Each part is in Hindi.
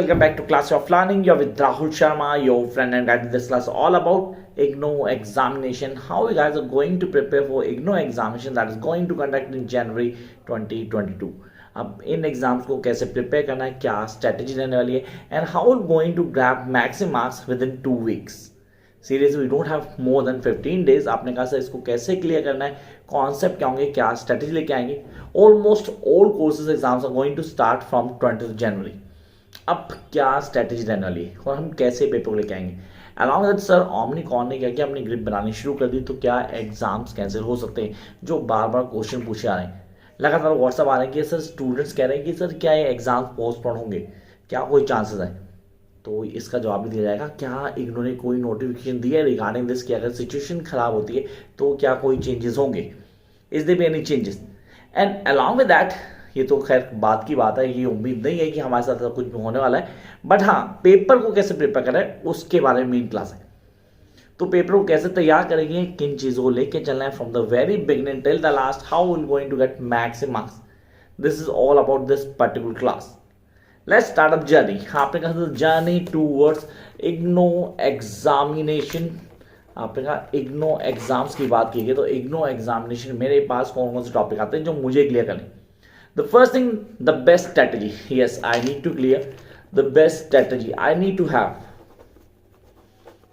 welcome back to Class of Learning. You're with Rahul Sharma, your friend and guide in this class all about IGNOU examination. How you guys are going to prepare for IGNOU examination that is going to conduct in January 2022. अब इन एग्जाम्स को कैसे प्रिपेयर करना है, क्या स्ट्रेटेजी रहने वाली है, and how going to grab maximum marks within 2 weeks. Seriously we don't have more than 15 days. आपने कहा सर इसको कैसे क्लियर करना है, कॉन्सेप्ट क्या होंगे, क्या स्ट्रेटेजी लेके आएंगे. Almost all courses exams are going to start from 20 January. अब क्या स्ट्रेटेजी रहने वाली है और हम कैसे पेपर को लेके आएंगे. अलॉन्ग विद सर ओमनिकॉन ने क्या किया, अपनी ग्रिप बनानी शुरू कर दी. तो क्या एग्जाम्स कैंसिल हो सकते हैं, जो बार बार क्वेश्चन पूछे आ रहे हैं, लगातार व्हाट्सअप आ रहे हैं कि सर स्टूडेंट्स कह रहे हैं कि सर क्या ये एग्जाम पोस्टपोन होंगे, क्या कोई चांसेस है. तो इसका जवाब भी दिया जाएगा. क्या इग्नू ने कोई नोटिफिकेशन दिया है रिगार्डिंग दिस कि अगर सिचुएशन खराब होती है तो क्या कोई चेंजेस होंगे, is there be any changes. And along with that, ये तो खैर बात की बात है, ये उम्मीद नहीं है कि हमारे साथ ऐसा कुछ भी होने वाला है, बट हाँ पेपर को कैसे प्रिपेयर करें उसके बारे में मेन क्लास है. तो पेपर को कैसे तैयार करेंगे, किन चीज़ों को लेके चलना है from the very beginning till the last, how will going to get maximum marks. This is all about this particular class. Let's start up journey. आपने कहा जर्नी टूवर्ड्स इग्नू एग्जामिनेशन. आपने कहा इग्नू एग्जाम्स की बात की गई, तो इग्नू एग्जामिनेशन मेरे पास कौन कौन से टॉपिक आते हैं जो मुझे क्लियर करने. The first thing, the best strategy. Yes, I need to clear the best strategy I need to have.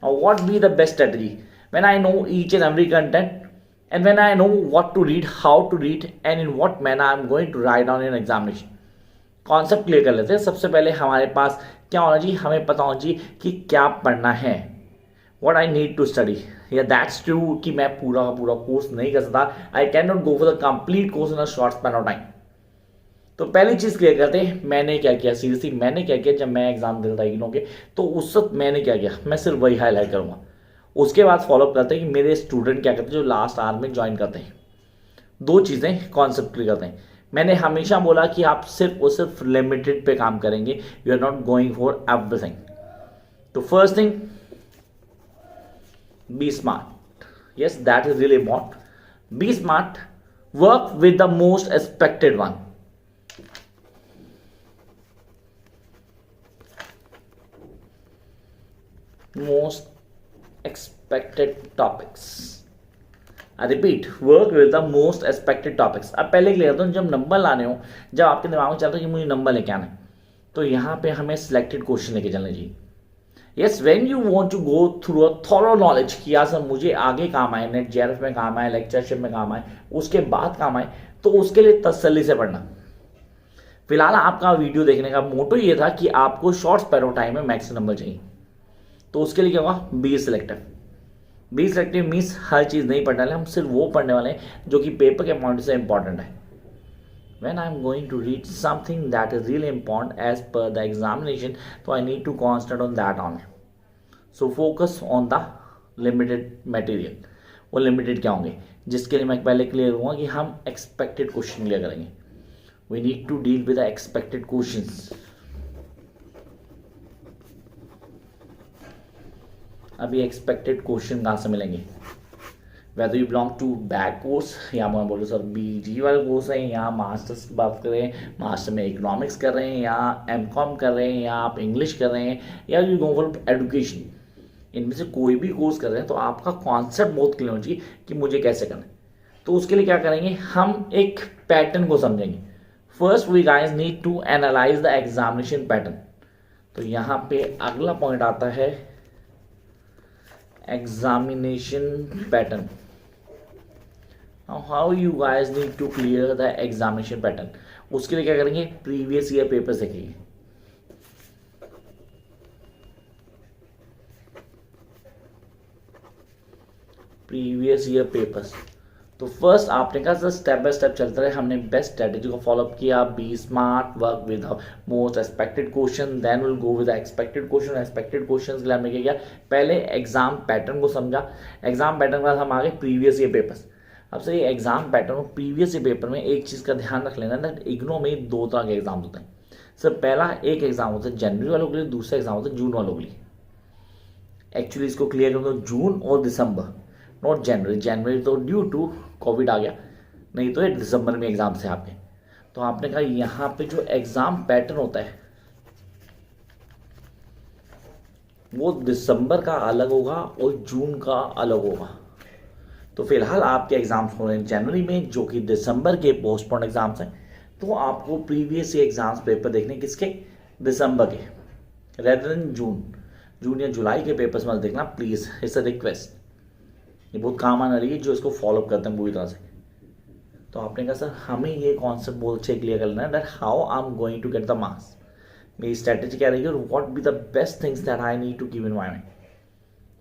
Now, what be the best strategy? When I know each and every content, and when I know what to read, how to read, and in what manner I am going to write down in examination. Concept clear कर लेते हैं. सबसे पहले हमारे पास क्या होना चाहिए, हमें पता होना चाहिए कि क्या पढ़ना है. What I need to study. Yeah, that's true कि मैं पूरा कोर्स नहीं कर सकता. I cannot go for the complete course in a short span of time. तो पहली चीज क्लियर करते हैं, मैंने क्या किया. सीरियसली मैंने क्या किया, जब मैं एग्जाम देता था इग्नू के, तो उस वक्त मैंने क्या किया, मैं सिर्फ वही हाईलाइट करूंगा. उसके बाद फॉलोअप करते हैं कि मेरे स्टूडेंट क्या करते हैं जो लास्ट आवर में ज्वाइन करते हैं. दो चीजें कॉन्सेप्ट क्लियर करते हैं. मैंने हमेशा बोला कि आप सिर्फ और सिर्फ लिमिटेड पे काम करेंगे, you are not going for everything. तो first thing, be smart. Yes, that is really important. Be smart, work with the most expected one. Most expected topics. I repeat, work with the most expected topics. अब पहले क्लियर करता हूँ, जब नंबर लाने हो, जब आपके दिमाग में चलता है कि मुझे नंबर लेके आना है, तो यहाँ पे हमें सिलेक्टेड क्वेश्चन लेके चलना चाहिए. Yes, when you want to go through a thorough knowledge कि यार सर मुझे आगे काम आए, नेट जेआरएफ में काम आए, लेक्चरशिप में काम आए, उसके बाद काम आए, तो उसके लिए तसल्ली से पढ़ना. फिलहाल आपका वीडियो देखने का मोटो ये था कि आपको शॉर्ट स्पैन ऑफ टाइम में मैक्स नंबर चाहिए. तो उसके लिए क्या होगा, be selective. Be selective means हर चीज़ नहीं पढ़ने वाले, हम सिर्फ वो पढ़ने वाले हैं जो कि पेपर के पॉइंट से इंपॉर्टेंट है. When I am going to read something that is really important as per the examination, तो I need to concentrate on that only. So focus on the limited material. वो लिमिटेड क्या होंगे, जिसके लिए मैं पहले क्लियर हुआ कि हम एक्सपेक्टेड क्वेश्चन क्लियर करेंगे. We need to deal with the expected question. अभी एक्सपेक्टेड क्वेश्चन कहाँ से मिलेंगे, whether you belong to back course, या मैं बोलूँ सर बीजी वाले कोर्स है, या मास्टर्स की बात करें, मास्टर में इकोनॉमिक्स कर रहे हैं, या एमकॉम कर रहे हैं, या आप इंग्लिश कर रहे हैं, या यू गो फॉर एजुकेशन, इनमें से कोई भी कोर्स कर रहे हैं, तो आपका कॉन्सेप्ट बहुत क्लियर होना चाहिए कि मुझे कैसे करना है. तो उसके लिए क्या करेंगे, हम एक पैटर्न को समझेंगे. First we guys need to analyse the examination pattern. तो यहाँ पे अगला पॉइंट आता है examination pattern. Now how you guys need to clear the examination pattern. उसके लिए क्या करेंगे, प्रीवियस ईयर पेपर देखेंगे. Previous year papers. तो फर्स्ट आपने कहा सर स्टेप बाय स्टेप चलता रहे, हमने बेस्ट स्ट्रेटेजी को फॉलोअप किया. Be smart, work with most expected question, then will go with expected question. Expected question के लिए हमने क्या किया, पहले एग्जाम पैटर्न को समझा. एग्जाम पैटर्न के बाद हम आगे प्रीवियस ईयर पेपर्स. अब सर ये एग्जाम पैटर्न और प्रीवियस ईयर पेपर में एक चीज़ का ध्यान रख लेना, दैट इग्नू में 2 तरह के एग्जाम होते हैं. सर पहला एक एग्जाम होता है जनवरी वालों के लिए, दूसरा एग्जाम होता है जून वालों के लिए. एक्चुअली इसको क्लियर कर दो, जून और दिसंबर, नॉट जनवरी. जनवरी तो ड्यू टू कोविड आ गया, नहीं तो ये दिसंबर में एग्जाम से आपके. तो आपने कहा यहाँ पे जो एग्जाम पैटर्न होता है, वो दिसंबर का अलग होगा और जून का अलग होगा। तो फिलहाल आपके एग्ज़ाम्स हो रहे हैं जनवरी में, जो कि दिसंबर के पोस्टपोन एग्ज़ाम्स हैं। तो आपको प्रीवियस एग्ज़ाम्स पेपर देखने किसके, दिसंबर के, रेदर देन जून या जुलाई के पेपर्स मत देखना प्लीज़, इट्स अ रिक्वेस्ट। ये बहुत काम आने वाली है जो इसको फॉलो करते हैं पूरी तरह से। तो आपने कहा सर हमें ये कॉन्सेप्ट बहुत से क्लियर करना है that how I am going to get the marks, मेरी स्ट्रेटेजी क्या रहेगी और what be the best things that I need to give in my mind.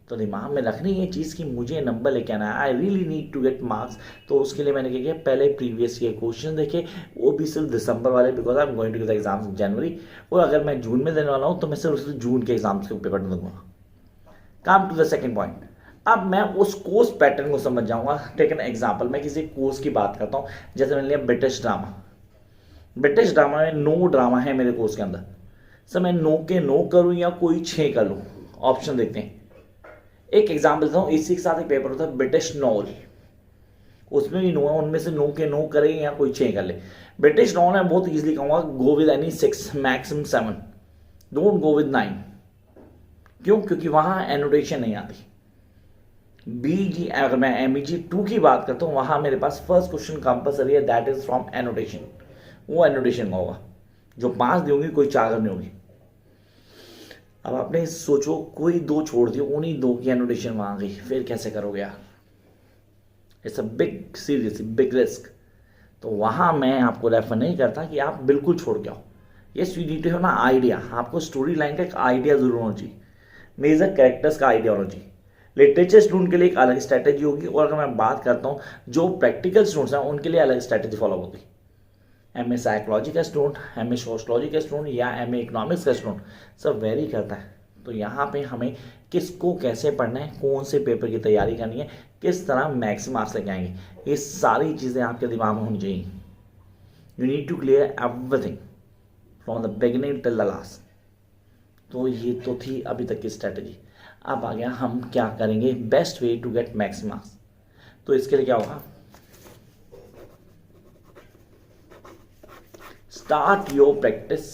तो दिमाग में रखनी ये चीज़ कि मुझे नंबर लेके आना है, I really need to get marks. तो उसके लिए मैंने क्या किया, पहले प्रीवियस ईयर क्वेश्चन देखे, वो भी सिर्फ दिसंबर वाले, because I am going to get the exams in January. और अगर मैं जून में देने वाला हूँ तो मैं सिर्फ जून के एग्जाम्स के पेपर दूंगा। Come to the second point, अब मैं उस कोर्स पैटर्न को समझ जाऊंगा। टेक एन एग्जाम्पल, मैं किसी कोर्स की बात करता हूँ, जैसे मैंने लिया ब्रिटिश ड्रामा। ब्रिटिश ड्रामा में 9 ड्रामा है मेरे कोर्स के अंदर। सर मैं 9 के 9 करूँ या कोई 6 कर लूँ, ऑप्शन देखते हैं। एक एग्जाम्पल देता हूँ, इसी के साथ एक पेपर होता है ब्रिटिश नॉवल, उसमें भी 9 है, उनमें से 9 के 9 करें या कोई 6 कर ले। ब्रिटिश नॉवल मैं बहुत ईजिली कहूँगा, go with any 6, maximum 7, don't go with 9। क्यों? क्योंकि वहाँ एनोटेशन नहीं आती। BG, अगर मैं MEG 2 की बात करता हूँ, वहाँ मेरे पास फर्स्ट क्वेश्चन कंपलसरी है, दैट इज फ्रॉम एनोटेशन। वो एनोटेशन का होगा, जो 5 दी होंगी, कोई 4 करनी होगी। अब आपने सोचो कोई 2 छोड़ दियो, उन्हीं 2 की एनोटेशन वहाँ गई, फिर कैसे करोगे यार? It's a big serious big risk. तो वहाँ मैं आपको रेफर नहीं करता कि आप बिल्कुल छोड़ के आओ। Yes you need to have ना आइडिया, आपको स्टोरी लाइन का एक आइडिया जरूर होना चाहिए, मेजर कैरेक्टर्स का आइडिया होना चाहिए। लिटरेचर स्टूडेंट के लिए एक अलग स्ट्रैटेजी होगी, और अगर मैं बात करता हूँ जो प्रैक्टिकल स्टूडेंट्स हैं उनके लिए अलग स्ट्रैटेजी फॉलो होगी। MA साइकोलॉजी का स्टूडेंट, MA सोशलॉजी का स्टूडेंट या MA इकोनॉमिक्स का स्टूडेंट, सब वेरी करता है। तो यहाँ पे हमें किसको कैसे पढ़ना है, कौन से पेपर की तैयारी करनी है, किस तरह मैक्सिमम मार्क्स लेके आएंगे, ये सारी चीज़ें आपके दिमाग में होनी चाहिए। You need to clear everything from the beginning till the last. तो ये तो थी अभी तक की स्ट्रैटेजी। अब आ गया हम क्या करेंगे, best way to get maximum marks. तो इसके लिए क्या होगा, start your practice.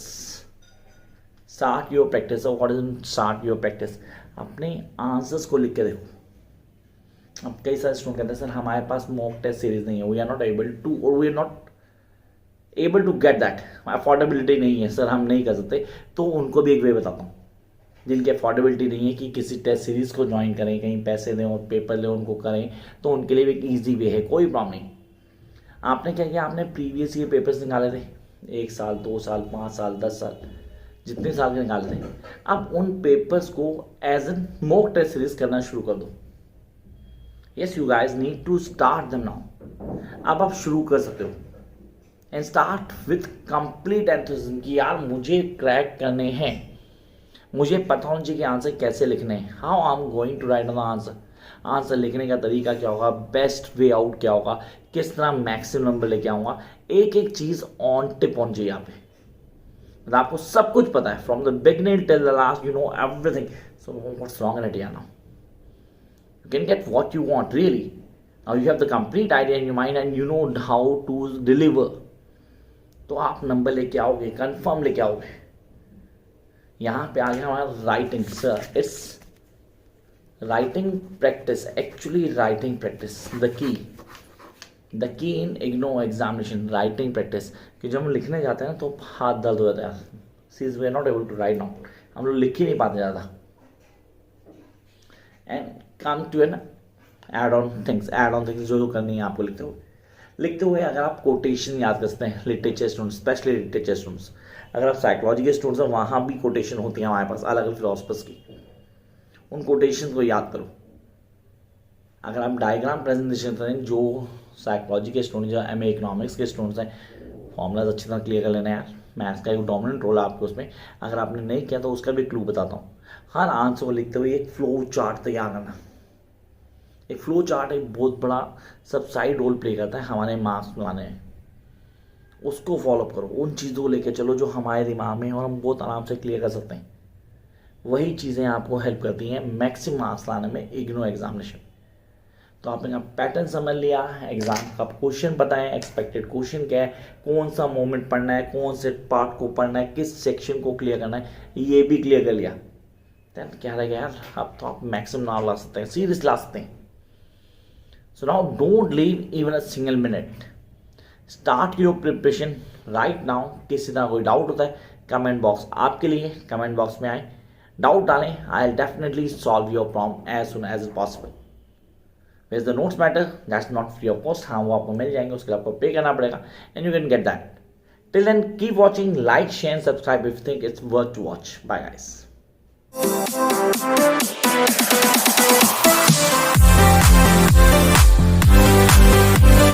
Start your practice. What is start your practice? अपने आंसर्स को लिख के देखो। अब कई सारे स्टूडेंट कहते हैं सर हमारे पास मॉक टेस्ट सीरीज नहीं है, we are not able to, और we are not able to get that, affordability नहीं है सर, हम नहीं कर सकते। तो उनको भी एक वे बताता हूँ, जिनकी अफोर्डेबिलिटी नहीं है कि किसी टेस्ट सीरीज को ज्वाइन करें, कहीं पैसे दें और पेपर लें उनको करें, तो उनके लिए भी एक ईजी वे है, कोई प्रॉब्लम नहीं। आपने क्या किया, आपने प्रीवियस ईयर पेपर्स निकाले थे, 1 साल 2 साल 5 साल 10 साल, जितने साल के निकाले थे। अब उन पेपर्स को as an mock test series करना शुरू कर दो। Yes you guys need to start them now. अब आप शुरू कर सकते हो and start with complete enthusiasm कि यार मुझे क्रैक करने हैं, मुझे पता होना चाहिए कि आंसर कैसे लिखने हैं, how I am going to write on the answer, answer लिखने का तरीका क्या होगा, बेस्ट वे आउट क्या होगा, किस तरह मैक्सिमम नंबर लेके आऊँगा। एक एक चीज़ ऑन टिप होनी चाहिए यहाँ पे, मतलब आपको सब कुछ पता है from the beginning till the last, you know everything. So what's wrong in it यार? Now you can get what you want really. Now you have the complete idea in your mind and you know how to deliver. तो आप नंबर लेके आओगे, कंफर्म लेके आओगे। यहाँ पे आ गया हमारा writing. Sir it's writing practice, actually writing practice the key in IGNOU examination, writing practice. कि जब हम लिखने जाते हैं ना तो हाथ दर्द हो जाता है, cease we are not able to write now, हम लोग लिख ही नहीं पाते ज़्यादा। And come to an add on things जो करनी है आपको लिखते हुए अगर आप कोटेशन याद कर सकते हैं, literature students, specially literature students. अगर आप साइकोलॉजी के स्टूडेंट्स हैं, वहाँ भी कोटेशन होती है हमारे पास अलग अलग फिलोसफर्स की, उन कोटेशन को याद करो। अगर आप डायग्राम प्रेजेंटेशन करें, जो साइकोलॉजी के स्टूडेंट, जो MA इकोनॉमिक्स के स्टूडेंट्स हैं, फॉर्मूलाज अच्छी तरह क्लियर कर लेना यार, मैथ्स का एक डोमिनेंट रोल है आपको उसमें। अगर आपने नहीं किया तो उसका भी क्लू बताता हूँ। हर आंसर को लिखते हुए एक फ्लो चार्ट तैयार करना। एक फ्लो चार्ट एक बहुत बड़ा सबसाइड रोल प्ले करता है हमारे मार्क्स बनाने में, उसको फॉलो करो, उन चीज़ों को लेकर चलो जो हमारे दिमाग में और हम बहुत आराम से क्लियर कर सकते हैं। वही चीज़ें आपको हेल्प करती हैं मैक्सिमम मार्क्स लाने में इग्नो एग्जामिनेशन। तो आपने का पैटर्न समझ लिया, एग्जाम का क्वेश्चन पता है, एक्सपेक्टेड क्वेश्चन क्या है, कौन सा मोमेंट पढ़ना है, कौन से पार्ट को पढ़ना है, किस सेक्शन को क्लियर करना है, ये भी क्लियर कर लिया। देन क्या रहेगा यार, अब तो आप मैक्सिमम नाम ला सकते हैं, सीरीज ला सकते हैं. So now don't leave even a single minute, start your preparation right now. किसी तरह कोई डाउट होता है, कमेंट बॉक्स आपके लिए, कमेंट बॉक्स में आए, डाउट डालें, I will definitely solve your problem as soon as possible. Ways the notes matter, that's not free of cost. हाँ, वो आपको मिल जाएंगे, उसके लिए आपको पे करना पड़ेगा, and you can get that. Till then keep watching, like share subscribe if you think it's worth to watch. Bye guys.